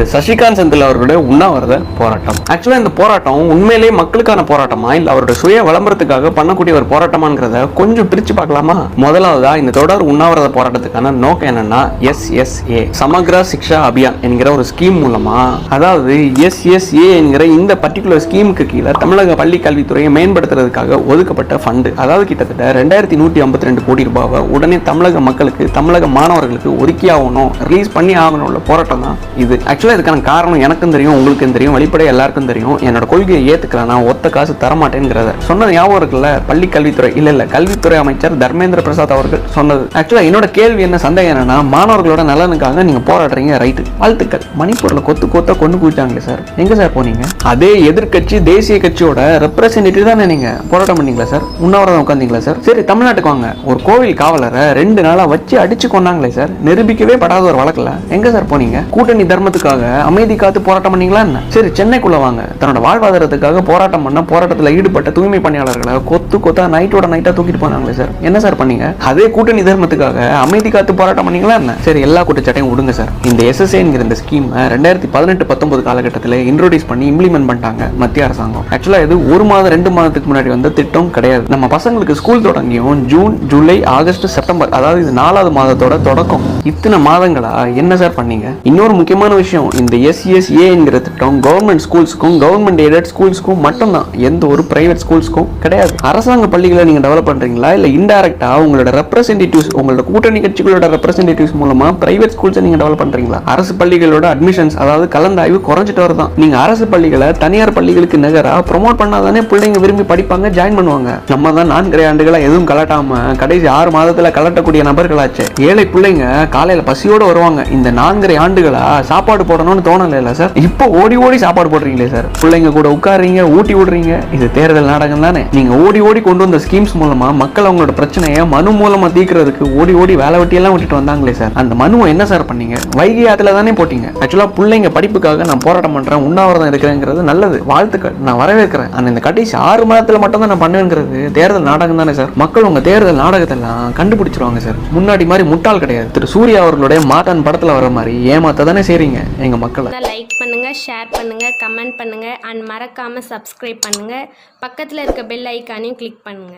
திரு சசிகாந்த் செந்தில் அவர்களுடைய உண்ணாவிரத போராட்டம். ஆக்சுவலா இந்த போராட்டம் உண்மையிலேயே மக்களுக்கான போராட்டமா இல்ல அவருடைய சுய விளம்பரத்துக்காக பண்ணக்கூடிய ஒரு போராட்டமாங்கிறத கொஞ்சம் பிரிச்சு பார்க்கலாமா? முதலாவதா இந்த தொடர் உண்ணாவிரத போராட்டத்துக்கான நோக்கம் என்னன்னா SSA சமக்ர சிக்ஷா அபியான் என்கிற ஒரு ஸ்கீம் மூலமா, அதாவது SSA என்கிற இந்த பர்டிகுலர் ஸ்கீமுக்கு கீழே தமிழக பள்ளி கல்வித்துறையை மேம்படுத்துறதுக்காக ஒதுக்கப்பட்ட ஃபண்டு, அதாவது கிட்டத்தட்ட 2152 கோடி ரூபாவை உடனே தமிழக மக்களுக்கு, தமிழக மாணவர்களுக்கு ஒதுக்கி ஆகணும், ரிலீஸ் பண்ணி ஆகணும் உள்ள போராட்டம் தான் இது. ஆக்சுவலா இதுக்கான காரணம் எனக்கும் தெரியும், உங்களுக்கும் தெரியும், வெளிப்படை எல்லாருக்கும் தெரியும். என்னோட கொள்கையை ஏத்துக்கலனா ஒத்த காசு தரமாட்டேங்கிறத சொன்னது ஞாபகம் இருக்குல்ல? பள்ளி கல்வித்துறை இல்ல கல்வித்துறை அமைச்சர் தர்மேந்திர பிரசாத் அவர்கள் சொன்னது. ஆக்சுவலா என்னோட கேள்வி என்ன, சந்தேகம் என்னன்னா, மாணவர்களோட நலனுக்காக நீங்க போராடுறீங்க, ரைட்டு, வாழ்த்துக்கள். மணிப்பூர்ல கொத்து கொண்டு குடிச்சாங்களே சார், எங்க சார் போனீங்க? அதே எதிர்கட்சி தேசிய கட்சியோட ரெப்ரசன்டேட்டிவ் தானே நீங்க, போராட்டம் பண்ணீங்களா சார்? உண்ணாவிரதம் உட்காந்தீங்களா சார்? சரி, தமிழ்நாட்டுக்கு வாங்க, ஒரு கோவில் காவலரை 2 நாளா வச்சு அடிச்சு கொண்டாங்களே சார், நிரூபிக்கவே படாத ஒரு வழக்குல எங்க சார் போனீங்க? கூட்டணி தர்மத்துக்காக அமைதி காத்து போராட்டம் பண்ணீங்களா என்ன? சரி, சென்னைக்குள்ள வாங்க, தன்னோட வாழ்வாதாரத்துக்காக போராட்டம் பண்ண, போராட்டத்தில் ஈடுபட்ட தூய்மை பணியாளர்களை கொத்தா நைட்டோட நைட்டா தூக்கிட்டு போனாங்களே சார், என்ன சார் பண்ணீங்க? அதே கூட்டணி தர்மத்துக்காக அமைதி காத்து போராட்டம் பண்ணீங்களா என்ன? சரி, எல்லா குற்றச்சாட்டையும் விடுங்க சார். இந்த SSAங்கிற இந்த ஸ்கீம் 2018-19 காலகட்டத்தில் இன்ட்ரோடியூஸ் பண்ணி இம்ப்ளிமெண்ட் பண்ணிட்டாங்க மத்திய அரசாங்கம். ஆக்சுவலா இது 1 மாதம் 2 மாதத்துக்கு முன்னாடி வந்த திட்டம் கிடையாது. நம்ம பசங்களுக்கு ஸ்கூல் தொடங்கியும் ஜூன், ஜூலை, ஆகஸ்ட், செப்டம்பர், அதாவது இது 4வது மாதத்தோட தொடக்கம். இத்தனை மாதங்களா என்ன சார் பண்ணீங்க? இன்னொரு முக்கியமான விஷயம், இந்த SSA என்கிற திட்டம் கவர்மெண்ட் ஸ்கூல்ஸ்க்கும் கவர்மெண்ட் எய்டட் ஸ்கூல்ஸ்க்கும் மட்டும்தான், எந்த ஒரு பிரைவேட் ஸ்கூல்ஸ்க்கும் கிடையாது. அரசாங்க பள்ளிகளை நீங்க டெவலப் பண்றீங்களா இல்ல இன்டைரக்டா உங்களோட ரெப்ரசன்டேட்டிவ்ஸ், உங்களோட கூட்டணி கட்சிகளோட ரெப்ரசன்டேட்டிவ்ஸ் மூலமா பிரைவேட் ஸ்கூல்ஸை நீங்க டெவலப் பண்றீங்களா? அரசு பள்ளிகளோட அட்மிஷன்ஸ், அதாவது கலந்தாய்வு குறைஞ்சிட்டு வருதான். நீங்க அரசு பள்ளிகளை தனியார் பள்ளிகளுக்கு நிகரா ப்ரொமோட் பண்ணாதானே பிள்ளைங்க விரும்பி படிப்பாங்க, ஜாயின் பண்ணுவாங்க. நம்ம தான் 4 ஆண்டுகளா எதுவும் கலட்டாம கடைசி 6 மாதத்துல கலட்டக்கூடிய நபர்களாச்சு. ஏழை பிள்ளைங்க காலையில பசியோட வருவாங்க. இந்த 4 ஆண்டுகளா சாப்பாடு போடணும்னு தோணல இல்ல சார்? இப்போ ஓடி சாப்பாடு போடுறீங்களே சார், பிள்ளைங்க கூட உட்காருறீங்க, ஊட்டி விடுறீங்க. இது தேர்தல் நாடகம் தானே? நீங்க ஓடி கொண்டு வந்த ஸ்கீம்ஸ் மூலமா மக்கள் அவங்களோட பிரச்சனையை மனு மூலமா தீர்க்கிறதுக்கு ஓடி வேலை வெட்டியெல்லாம் விட்டுட்டு வந்தாங்களே சார், அந்த மனுவை என்ன சார் பண்ணீங்க? வைகை ஆத்துல தானே போட்டீங்க. ஆக்சுவலா பிள்ளைங்க படிப்புக்காக நான் போராட்டம் பண்றேன், உண்ணாவிரதம் இருக்கிறேங்கிறது நல்லது, வாழ்த்துக்கள், நான் வரவேற்கிறேன். ஆனா இந்த கடைசி 6 மாதத்துல மட்டும் தான் நான் பண்ணுங்கிறது தேர்தல் நாடகம் தானே சார்? மக்கள் உங்க தேர்தல் நாடகத்தெல்லாம் கண்டுபிடிச்சிருவாங்க சார். முன்னாடி மாதிரி முட்டாள் கிடையாது. திரு சூர்யா அவர்களுடைய மாட்டான் படத்துல வர மாதிரி ஏமாத்த தானே செய்றீங்க எங்க மக்களை. லைக் பண்ணுங்க, ஷேர் பண்ணுங்க, கமெண்ட் பண்ணுங்க அண்ட் மறக்காம சப்ஸ்கிரைப் பண்ணுங்க. பக்கத்துல இருக்க பெல் ஐகானையும் கிளிக் பண்ணுங்க.